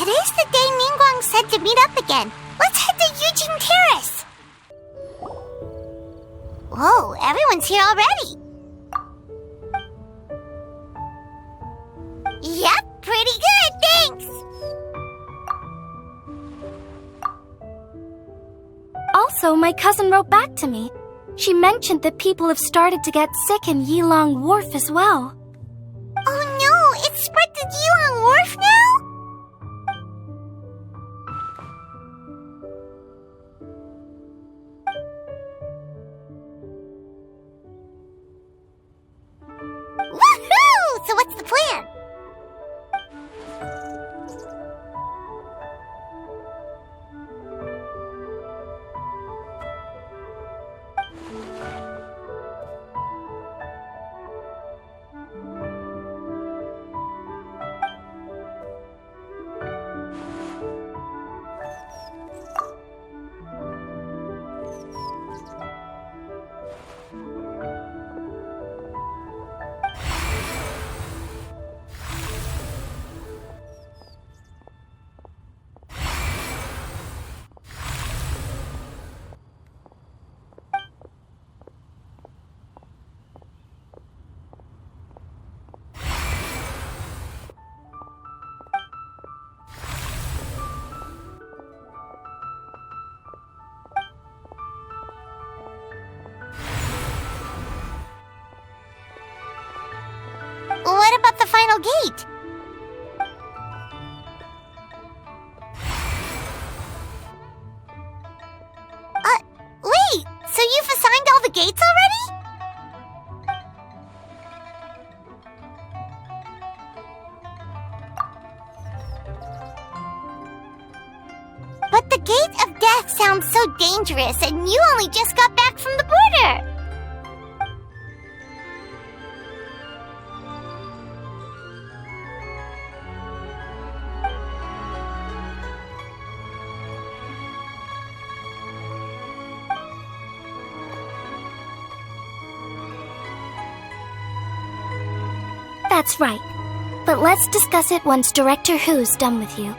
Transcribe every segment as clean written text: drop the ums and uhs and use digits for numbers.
Today's the day Ningguang said to meet up again. Let's head to Eugene Terrace. Whoa, everyone's here already. Yep, pretty good, thanks. Also, my cousin wrote back to me. She mentioned that people have started to get sick in Yilong Wharf as well. Oh no, it's spread to Yilong Wharf now? Woohoo! So what's the plan? What about the final gate? Wait, so you've assigned all the gates already? But the gate of death sounds so dangerous, and you only just got back from the border. That's right. But let's discuss it once Director Who's done with you.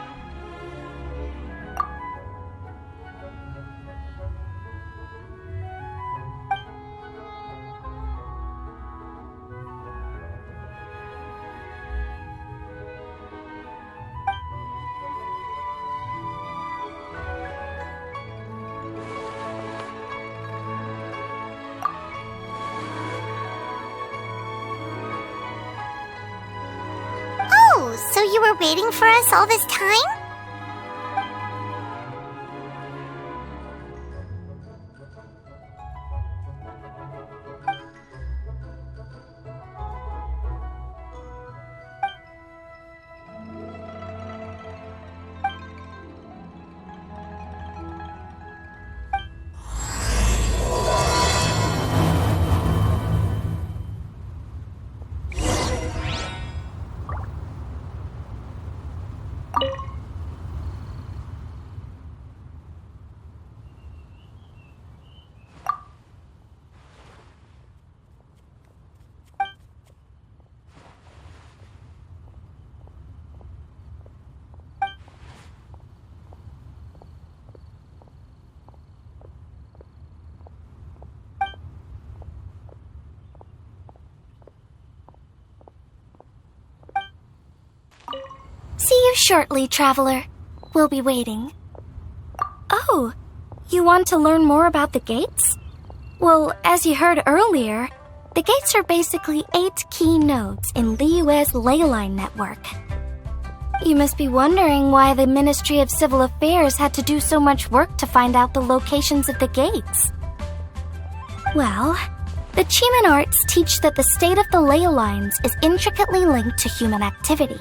So you were waiting for us all this time? See you shortly, traveler. We'll be waiting. Oh, you want to learn more about the gates? Well, as you heard earlier, the gates are basically 8 key nodes in Liyue's ley line network. You must be wondering why the Ministry of Civil Affairs had to do so much work to find out the locations of the gates. Well, the Chimen arts teach that the state of the ley lines is intricately linked to human activity.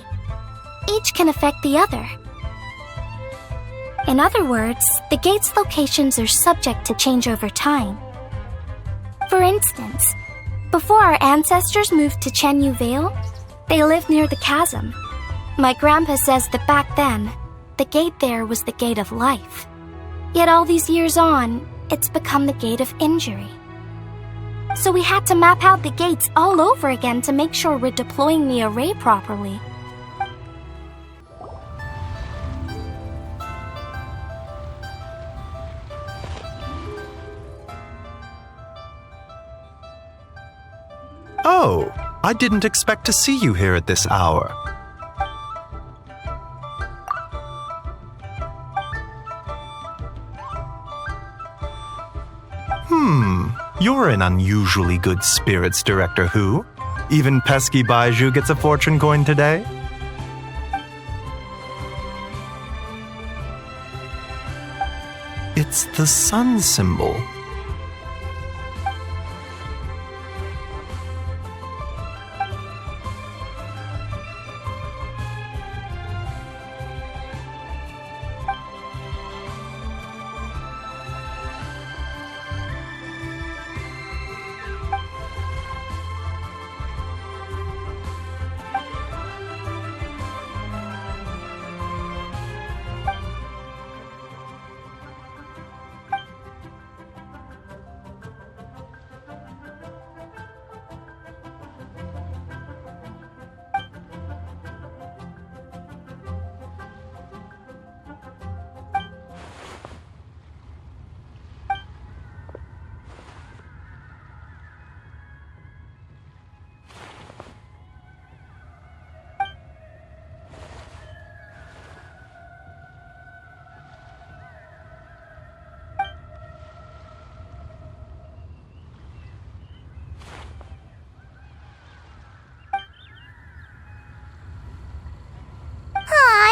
Each can affect the other. In other words, the gate's locations are subject to change over time. For instance, before our ancestors moved to Chenyu Vale, they lived near the chasm. My grandpa says that back then, the gate there was the gate of life. Yet all these years on, it's become the gate of injury. So we had to map out the gates all over again to make sure we're deploying the array properly. I didn't expect to see you here at this hour. You're in unusually good spirits, Director Who. Even pesky Baiju gets a fortune coin today. It's the sun symbol.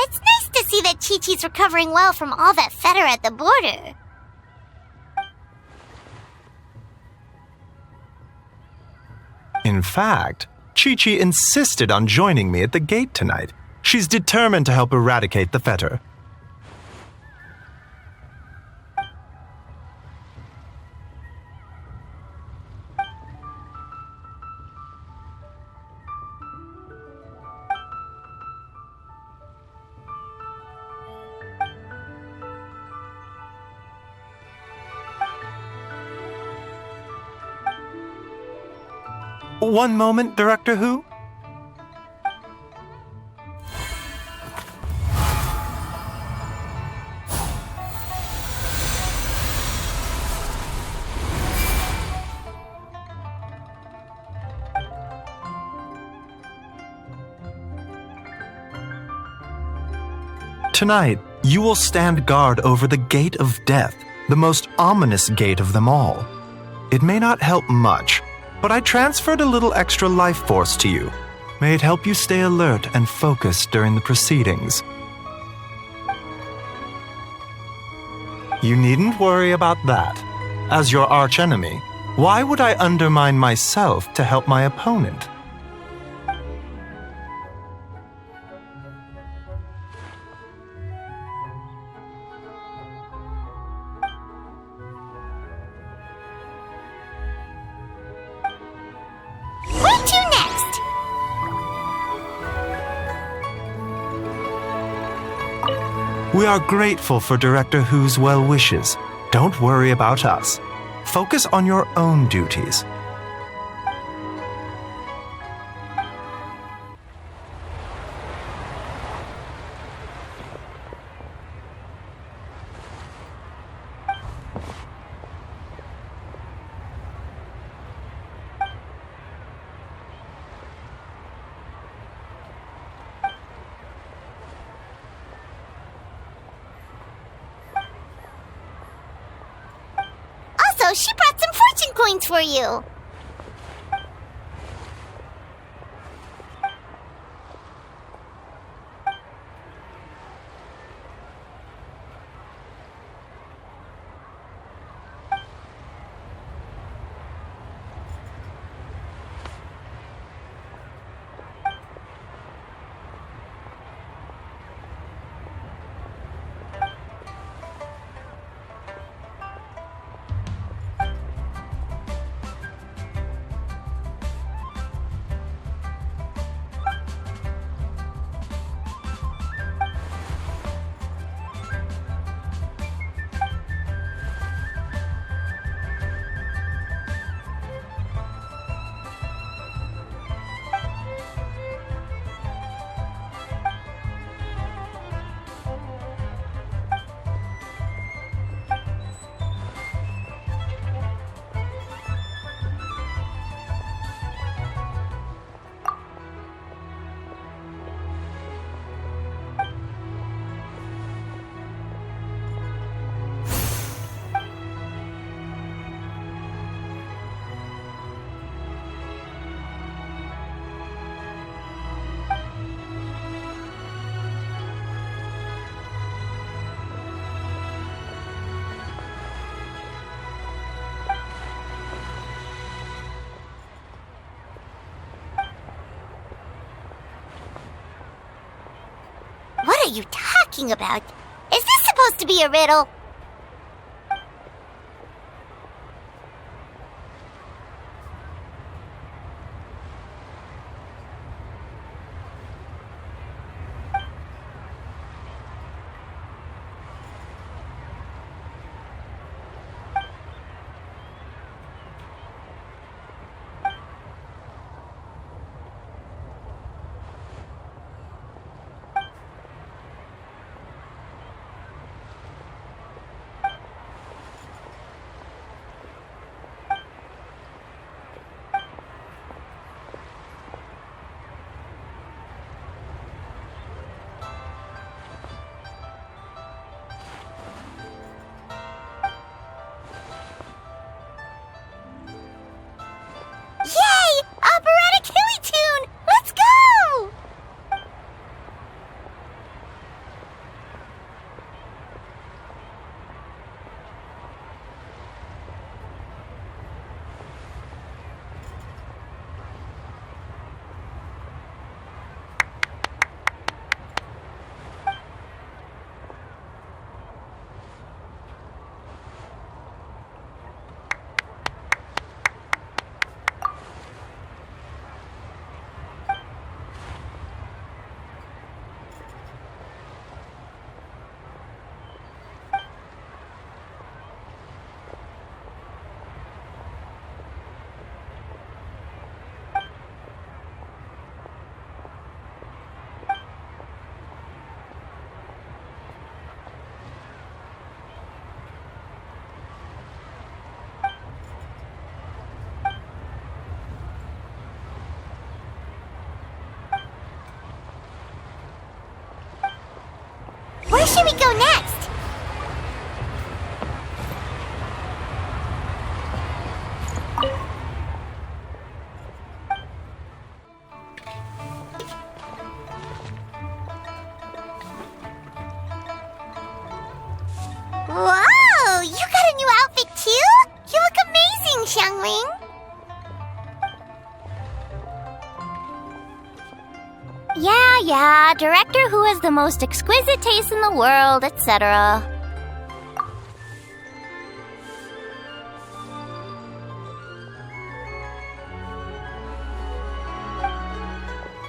It's nice to see that Chi-Chi's recovering well from all that fetter at the border. In fact, Chi-Chi insisted on joining me at the gate tonight. She's determined to help eradicate the fetter. One moment, Director Who. Tonight, you will stand guard over the Gate of Death, the most ominous gate of them all. It may not help much, but I transferred a little extra life force to you. May it help you stay alert and focused during the proceedings. You needn't worry about that. As your archenemy, why would I undermine myself to help my opponent? We are grateful for Director Who's well wishes. Don't worry about us. Focus on your own duties. She brought some fortune coins for you. What are you talking about? Is this supposed to be a riddle? Yay! Operatic hilly tune! Let's go! Where should we go next? Whoa! You got a new outfit too? You look amazing, Xiangling. Yeah, director who has the most exquisite taste in the world, etc.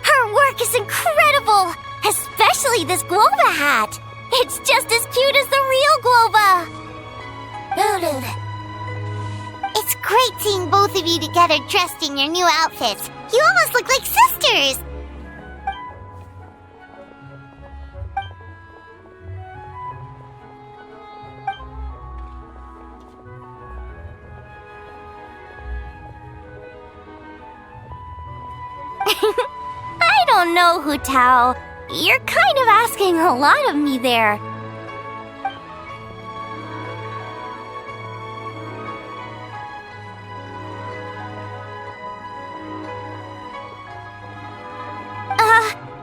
Her work is incredible! Especially this Globa hat! It's just as cute as the real Globa! It's great seeing both of you together dressed in your new outfits. You almost look like sisters! I don't know, Hu Tao. You're kind of asking a lot of me there.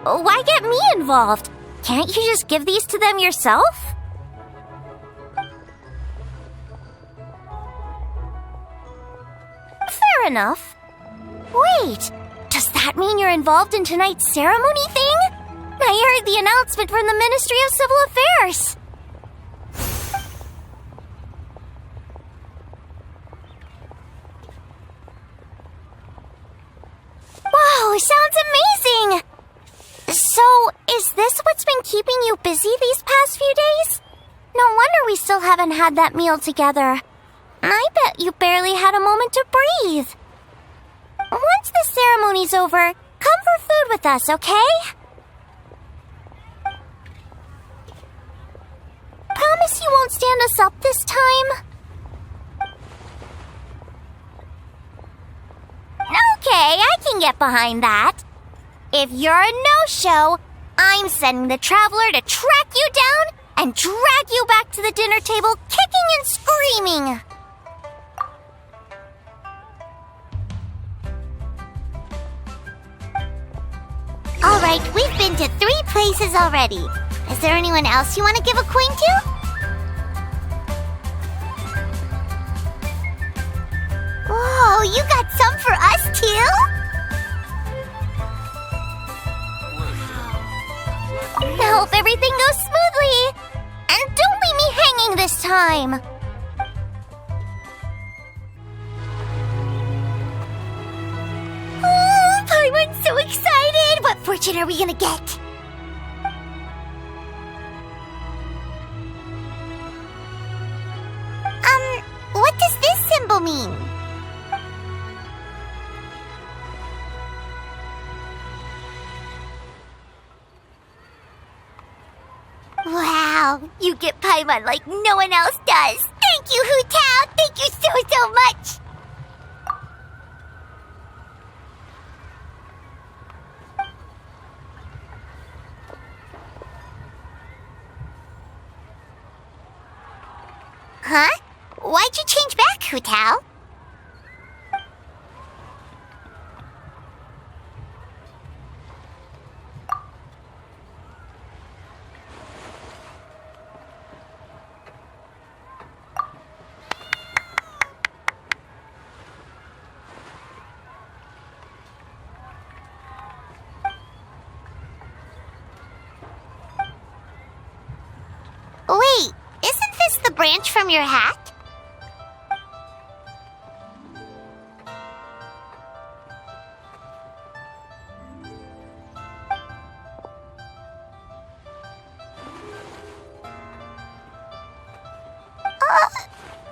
Why get me involved? Can't you just give these to them yourself? Fair enough. Wait, does that mean you're involved in tonight's ceremony thing? I heard the announcement from the Ministry of Civil Affairs. Wow, sounds amazing! So, is this what's been keeping you busy these past few days? No wonder we still haven't had that meal together. I bet you barely had a moment to breathe. Once the ceremony's over, come for food with us, okay? Promise you won't stand us up this time? Okay, I can get behind that. If you're a no-show, I'm sending the Traveler to track you down and drag you back to the dinner table kicking and screaming. Alright, we've been to 3 places already. Is there anyone else you want to give a coin to? Whoa, you got some for us too? I hope everything goes smoothly. And don't leave me hanging this time. Oh, Paimon's so excited. What fortune are we gonna get? What does this symbol mean? Wow, you get Paimon like no one else does. Thank you, Hu Tao. Thank you so much. Huh? Why'd you change back, Hu Tao? Wait, isn't this the branch from your hat?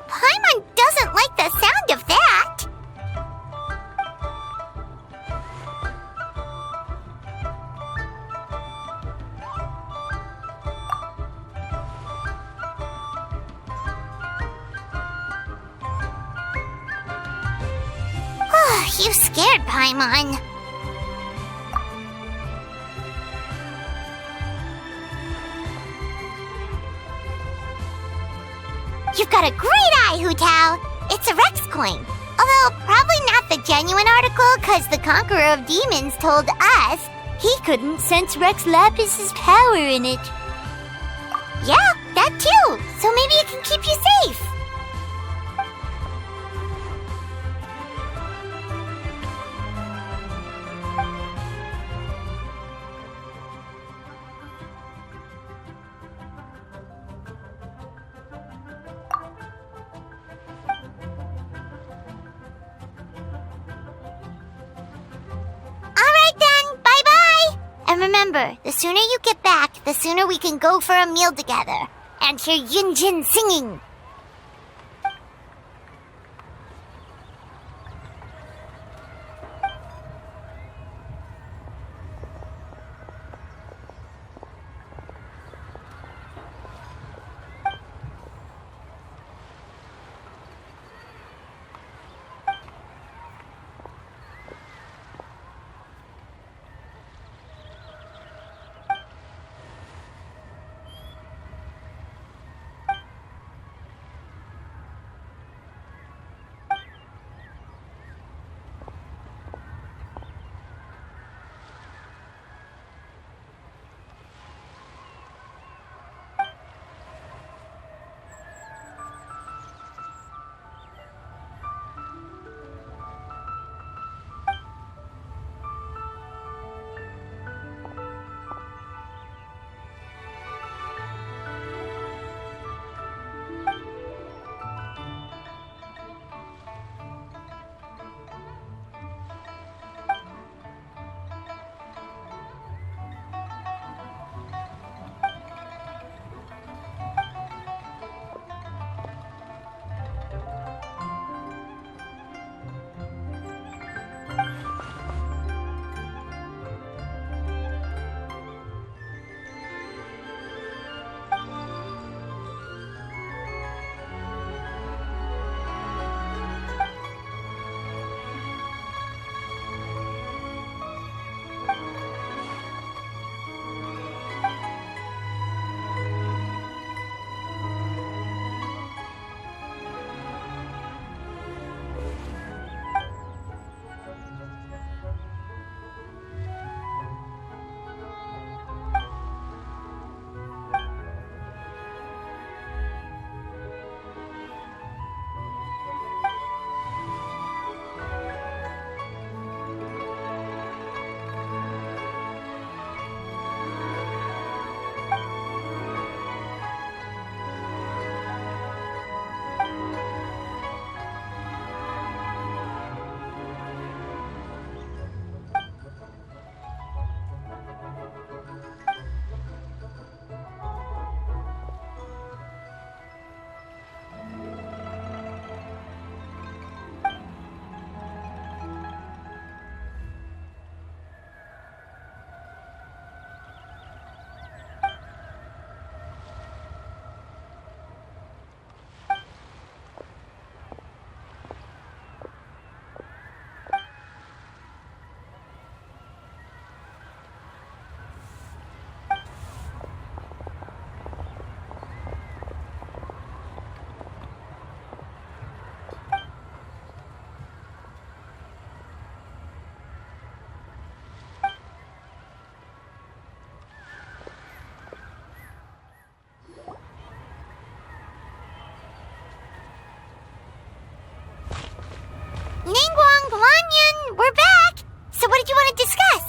Paimon doesn't like the sound of that. You scared Paimon. You've got a great eye, Hu Tao. It's a Rex coin. Although probably not the genuine article, because the Conqueror of Demons told us he couldn't sense Rex Lapis's power in it. Yeah, that too. So maybe it can keep you safe. And remember, the sooner you get back, the sooner we can go for a meal together and hear Yunjin singing. Ningguang, Guanyin, we're back! So what did you want to discuss?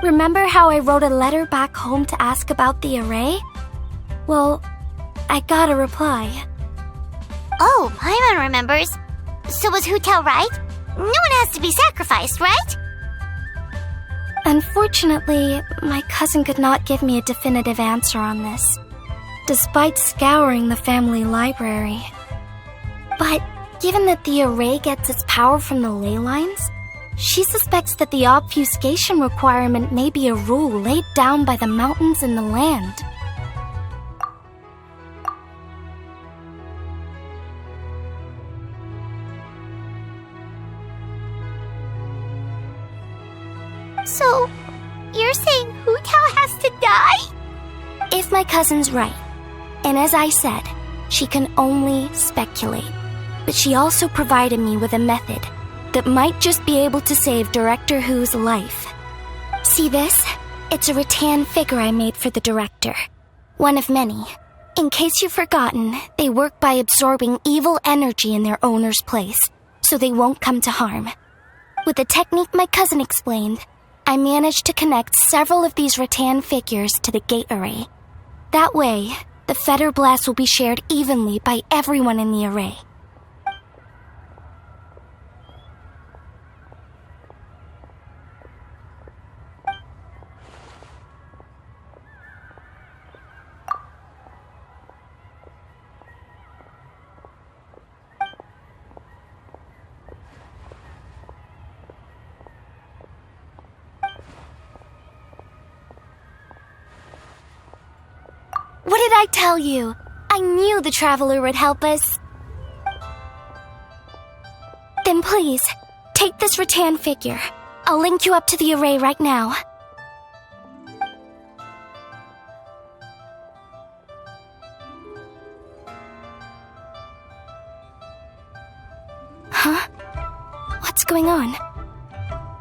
Remember how I wrote a letter back home to ask about the array? Well, I got a reply. Oh, Paimon remembers. So was Hu Tao right? No one has to be sacrificed, right? Unfortunately, my cousin could not give me a definitive answer on this, despite scouring the family library. But given that the array gets its power from the ley lines, she suspects that the obfuscation requirement may be a rule laid down by the mountains and the land. So, you're saying Hu Tao has to die? If my cousin's right, and as I said, she can only speculate, but she also provided me with a method that might just be able to save Director Hu's life. See this? It's a rattan figure I made for the director. One of many. In case you've forgotten, they work by absorbing evil energy in their owner's place, so they won't come to harm. With the technique my cousin explained, I managed to connect several of these rattan figures to the gate array. That way, the fetter blast will be shared evenly by everyone in the array. What did I tell you? I knew the traveler would help us. Then please, take this rattan figure. I'll link you up to the array right now. Huh? What's going on?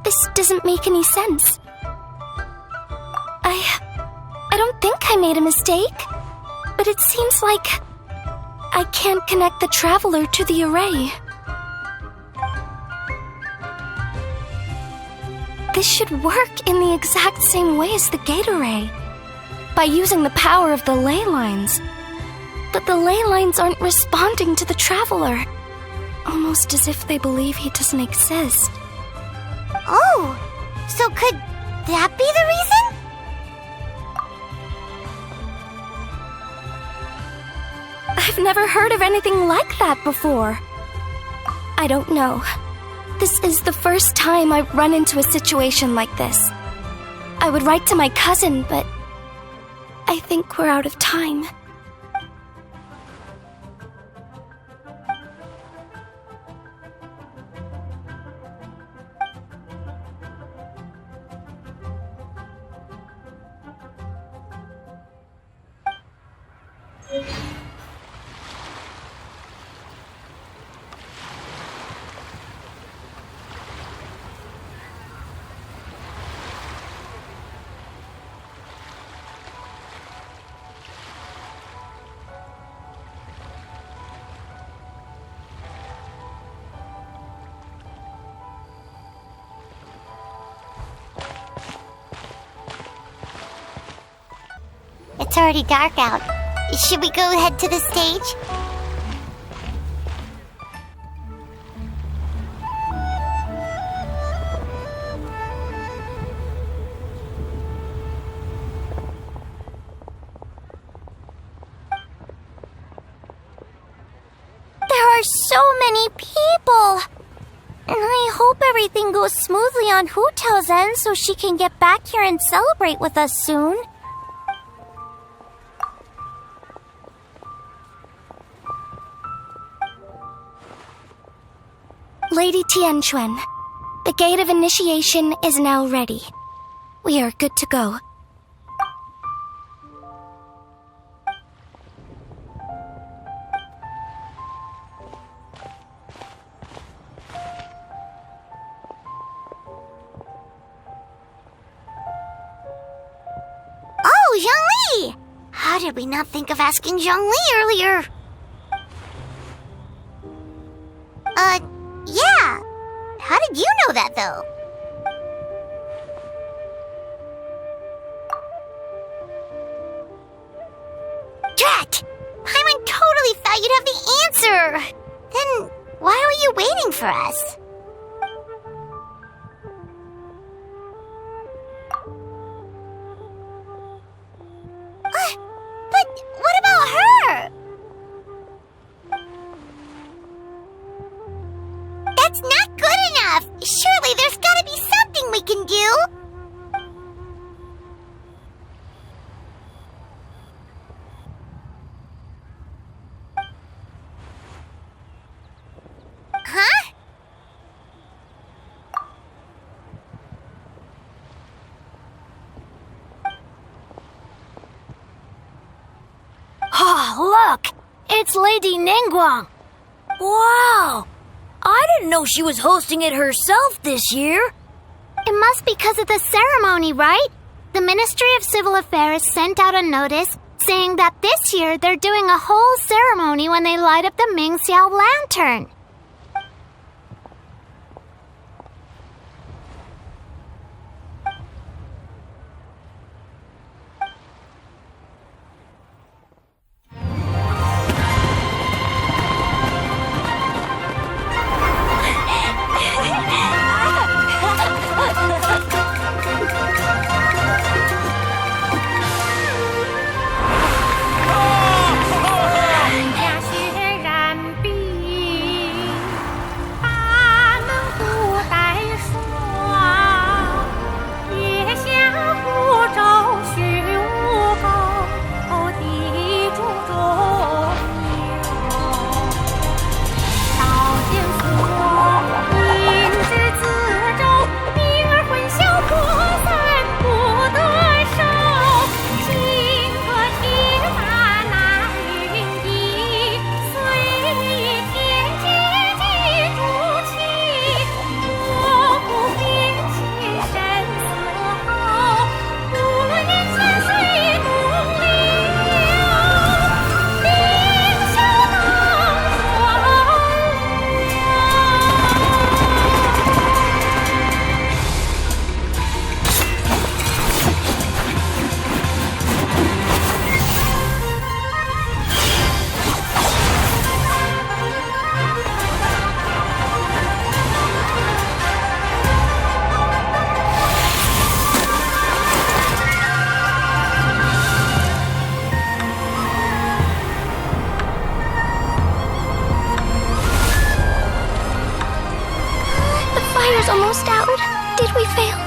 This doesn't make any sense. I don't think I made a mistake, but it seems like I can't connect the traveler to the array. This should work in the exact same way as the gate array, by using the power of the ley lines. But the ley lines aren't responding to the traveler, almost as if they believe he doesn't exist. Oh, so could that be the reason? I've never heard of anything like that before. I don't know. This is the first time I've run into a situation like this. I would write to my cousin, but I think we're out of time. It's already dark out. Should we go head to the stage? There are so many people! And I hope everything goes smoothly on Hu Tao's end so she can get back here and celebrate with us soon. Lady Tianquan, the gate of initiation is now ready. We are good to go. Oh, Zhongli! How did we not think of asking Zhongli earlier? Yeah. How did you know that, though? Drat! Paimon totally thought you'd have the answer! Then why were you waiting for us? But what about her? That's not good enough! Surely there's gotta be something we can do! Huh? Oh, look! It's Lady Ningguang! Wow! I didn't know she was hosting it herself this year. It must be because of the ceremony, right? The Ministry of Civil Affairs sent out a notice saying that this year they're doing a whole ceremony when they light up the Mingxiao lantern. Almost out. Did we fail?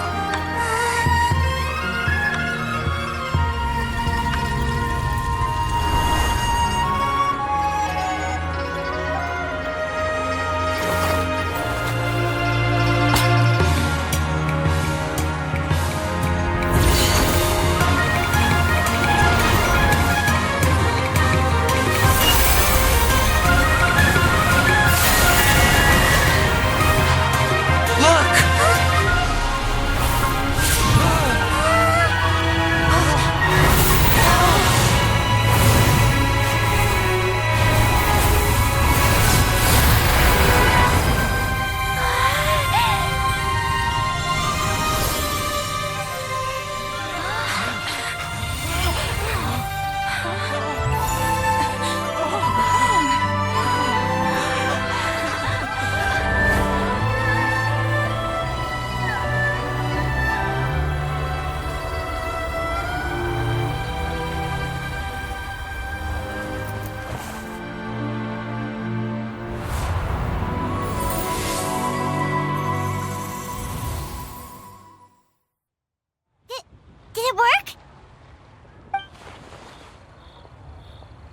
Did it work?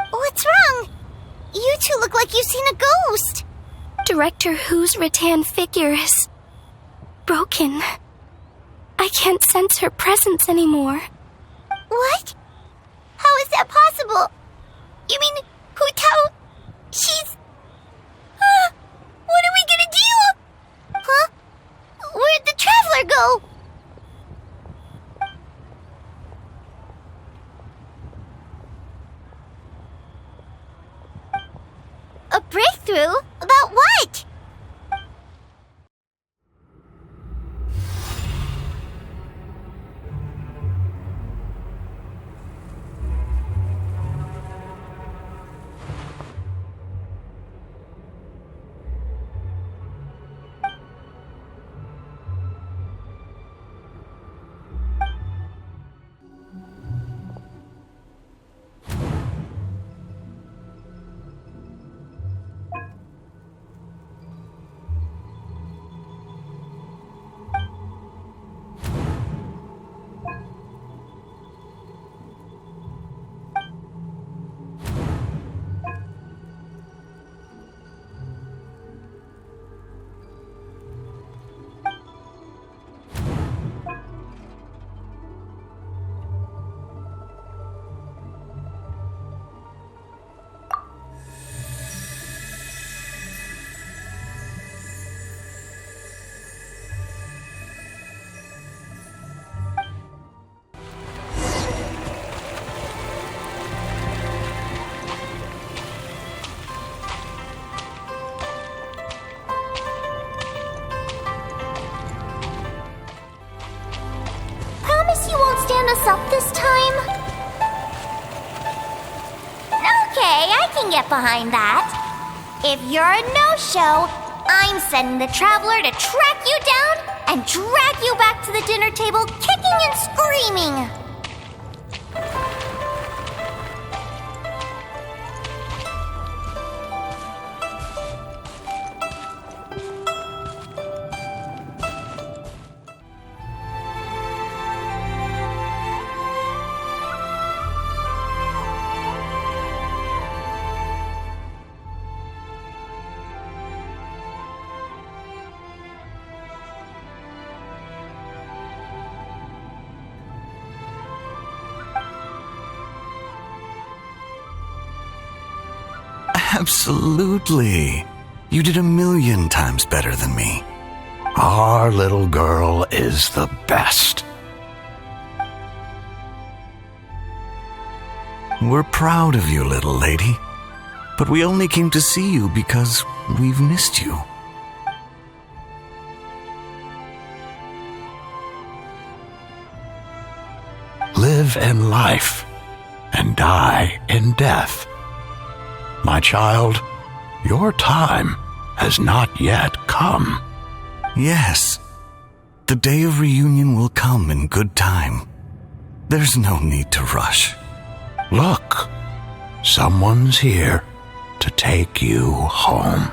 What's wrong? You two look like you've seen a ghost. Director Hu's rattan figure is broken. I can't sense her presence anymore. What? How is that possible? You mean Hu Tao? She's... what are we gonna do? Huh? Where'd the traveler go? A breakthrough? About what? round us up this time? Okay, I can get behind that. If you're a no-show, I'm sending the traveler to track you down and drag you back to the dinner table kicking and screaming. Absolutely. You did 1,000,000 times better than me. Our little girl is the best. We're proud of you, little lady. But we only came to see you because we've missed you. Live in life and die in death. My child, your time has not yet come. Yes, the day of reunion will come in good time. There's no need to rush. Look, someone's here to take you home.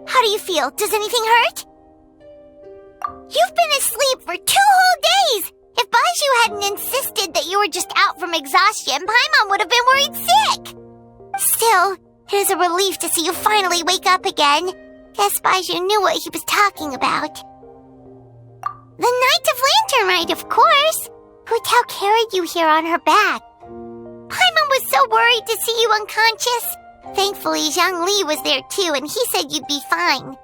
How do you feel? Does anything hurt? You've been asleep for 2 whole days! If Baiju hadn't insisted that you were just out from exhaustion, Paimon would have been worried sick! Still, it is a relief to see you finally wake up again. Guess Baiju knew what he was talking about. The Knight of Lantern Rite, of course! Hu Tao carried you here on her back. Paimon was so worried to see you unconscious. Thankfully, Zhang Li was there too, and he said you'd be fine.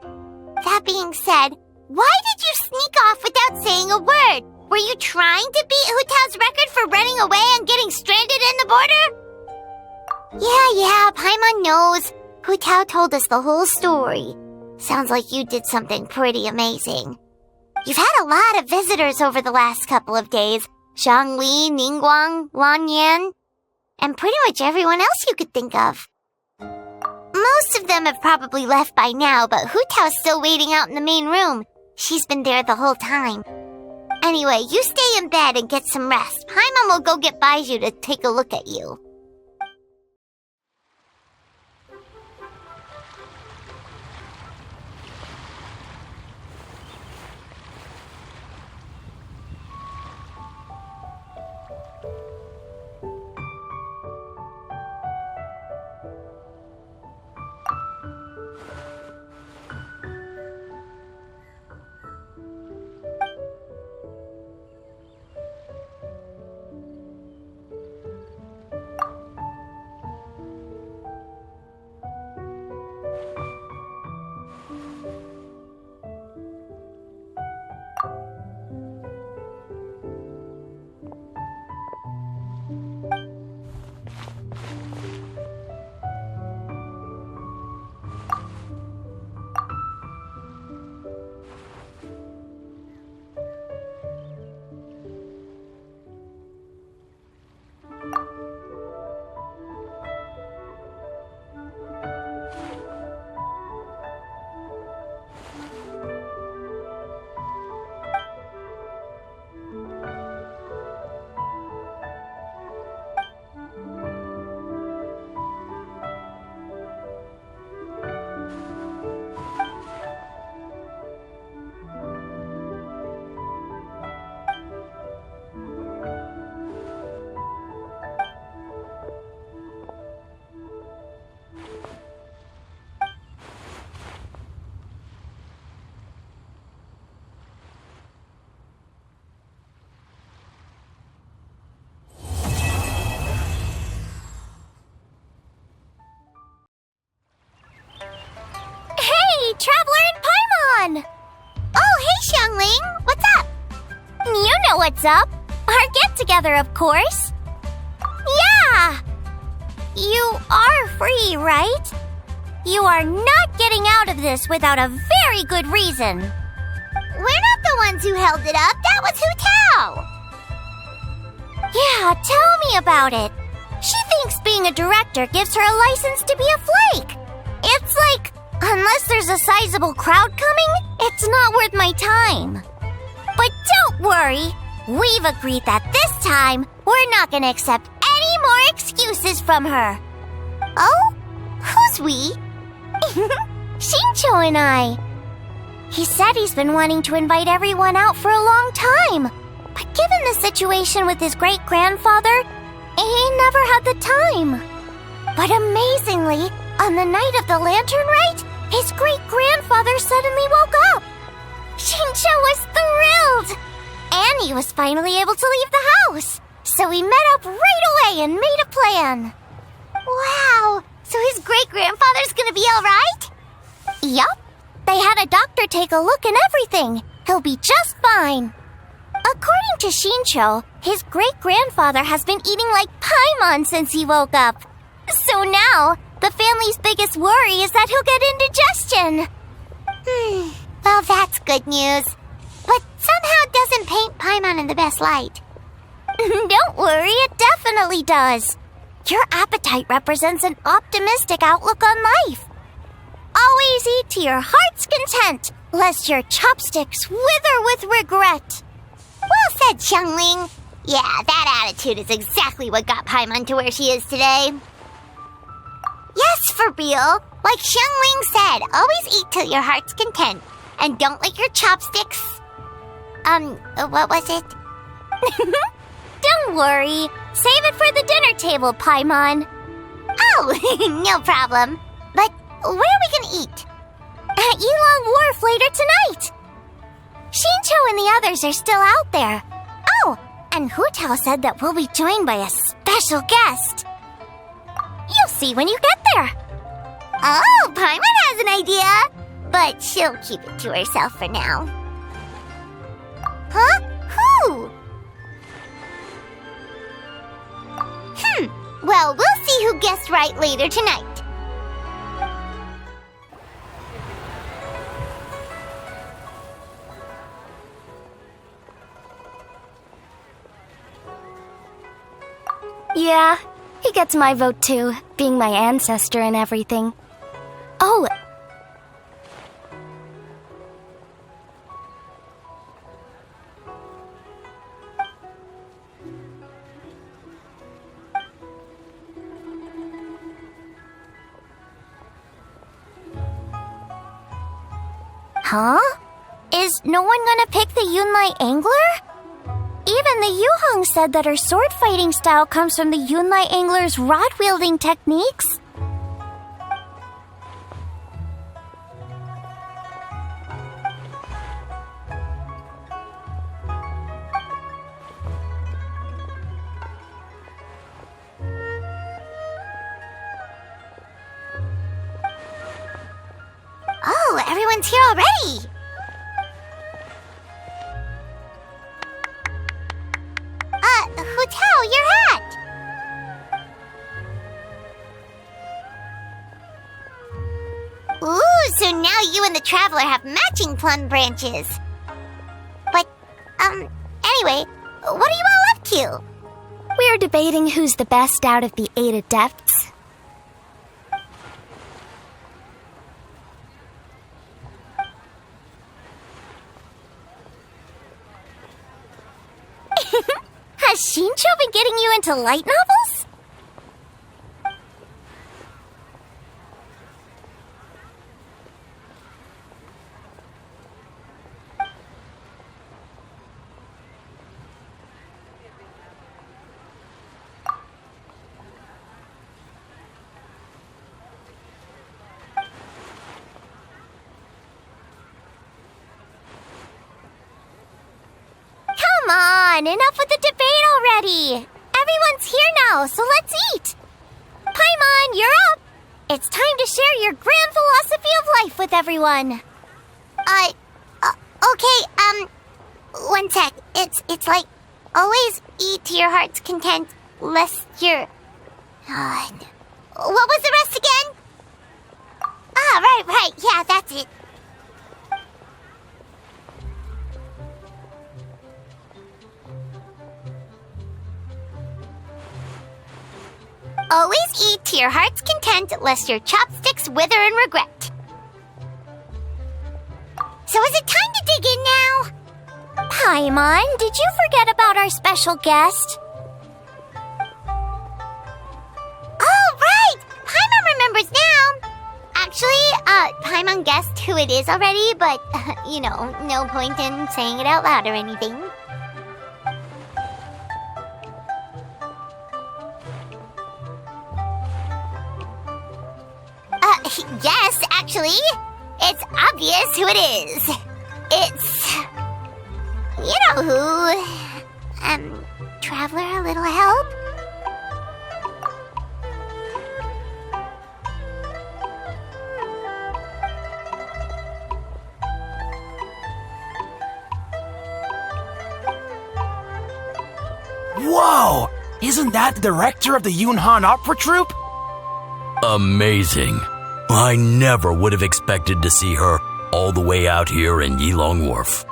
That being said, why did you sneak off without saying a word? Were you trying to beat Hu Tao's record for running away and getting stranded in the border? Yeah, Paimon knows. Hu Tao told us the whole story. Sounds like you did something pretty amazing. You've had a lot of visitors over the last couple of days. Zhang Li, Ningguang, Lan Yan, and pretty much everyone else you could think of. Most of them have probably left by now, but Hu Tao's still waiting out in the main room. She's been there the whole time. Anyway, you stay in bed and get some rest. Paimon will go get Baiju to take a look at you. on! Oh, hey, Xiangling! What's up? You know what's up. Our get-together, of course. Yeah! You are free, right? You are not getting out of this without a very good reason. We're not the ones who held it up. That was Hu Tao. Yeah, tell me about it. She thinks being a director gives her a license to be a flake. It's like, unless there's a sizable crowd coming, it's not worth my time. But don't worry. We've agreed that this time, we're not gonna accept any more excuses from her. Oh? Who's we? Shincho and I. He said he's been wanting to invite everyone out for a long time. But given the situation with his great-grandfather, he never had the time. But amazingly, on the night of the lantern rite, his great-grandfather suddenly woke up. Shincho was thrilled. And he was finally able to leave the house. So we met up right away and made a plan. Wow, so his great-grandfather's gonna be alright? Yup. They had a doctor take a look and everything. He'll be just fine. According to Shincho, his great-grandfather has been eating like paimon since he woke up. So now, the family's biggest worry is that he'll get indigestion. Well, that's good news. But somehow doesn't paint Paimon in the best light. Don't worry, it definitely does. Your appetite represents an optimistic outlook on life. Always eat to your heart's content, lest your chopsticks wither with regret. Well said, Xiangling. Yeah, that attitude is exactly what got Paimon to where she is today. Yes, for real. Like Xiangling said, always eat till your heart's content. And don't let your chopsticks... what was it? Don't worry. Save it for the dinner table, Paimon. Oh, no problem. But where are we gonna eat? At Yilong Wharf later tonight. Shincho and the others are still out there. Oh, and Hu Tao said that we'll be joined by a special guest. You'll see when you get there. Oh, Paimon has an idea. But she'll keep it to herself for now. Huh? Who? Well, we'll see who guessed right later tonight. Yeah, he gets my vote too, being my ancestor and everything. Oh, huh? Is no one gonna pick the Yunlai Angler? Even the Yuhong said that her sword fighting style comes from the Yunlai Angler's rod-wielding techniques. Oh, everyone's here already. Hu Tao, your hat. Ooh, so now you and the traveler have matching plum branches. But, anyway, what are you all up to? We're debating who's the best out of the 8 adepts. Has Shincho been getting you into light novels? Come on, enough with the debate already. Everyone's here now, so let's eat. Paimon, you're up. It's time to share your grand philosophy of life with everyone. Okay, one sec. It's like, always eat to your heart's content, lest you're... what was the rest again? Ah, right, yeah, that's it. Always eat to your heart's content, lest your chopsticks wither in regret. So is it time to dig in now? Paimon, did you forget about our special guest? Oh, right! Paimon remembers now! Actually, Paimon guessed who it is already, but, no point in saying it out loud or anything. Yes, actually. It's obvious who it is. It's... you know who. Traveler, a little help? Whoa! Isn't that the director of the Yunhan Opera Troupe? Amazing. I never would have expected to see her all the way out here in Yilong Wharf.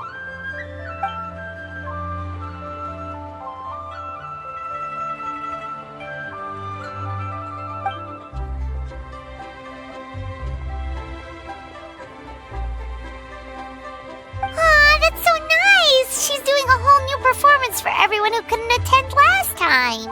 Aw, that's so nice! She's doing a whole new performance for everyone who couldn't attend last time.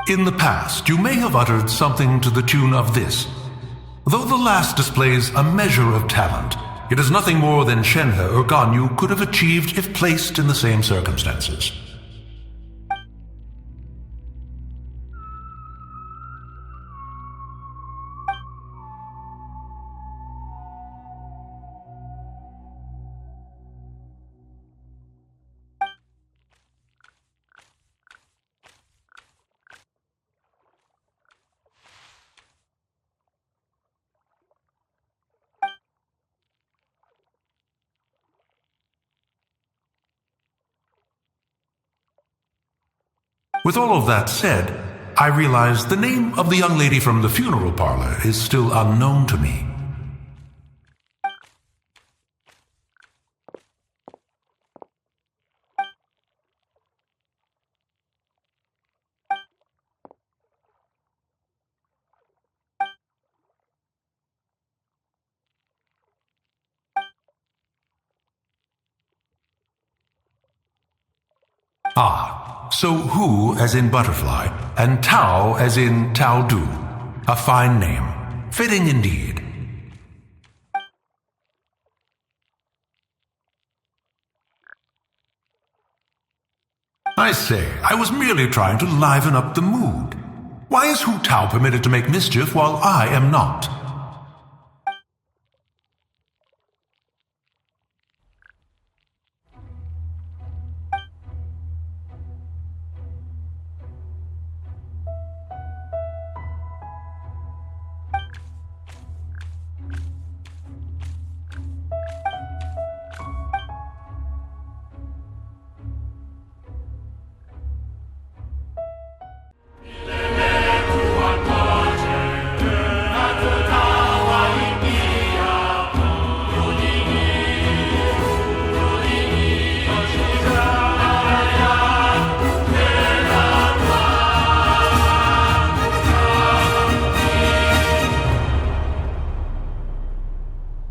In the past, you may have uttered something to the tune of this. Though the last displays a measure of talent, it is nothing more than Shenhe or Ganyu could have achieved if placed in the same circumstances. With all of that said, I realize the name of the young lady from the funeral parlor is still unknown to me. So Hu as in butterfly, and Tao as in Tao Dou. A fine name. Fitting indeed. I say, I was merely trying to liven up the mood. Why is Hu Tao permitted to make mischief while I am not?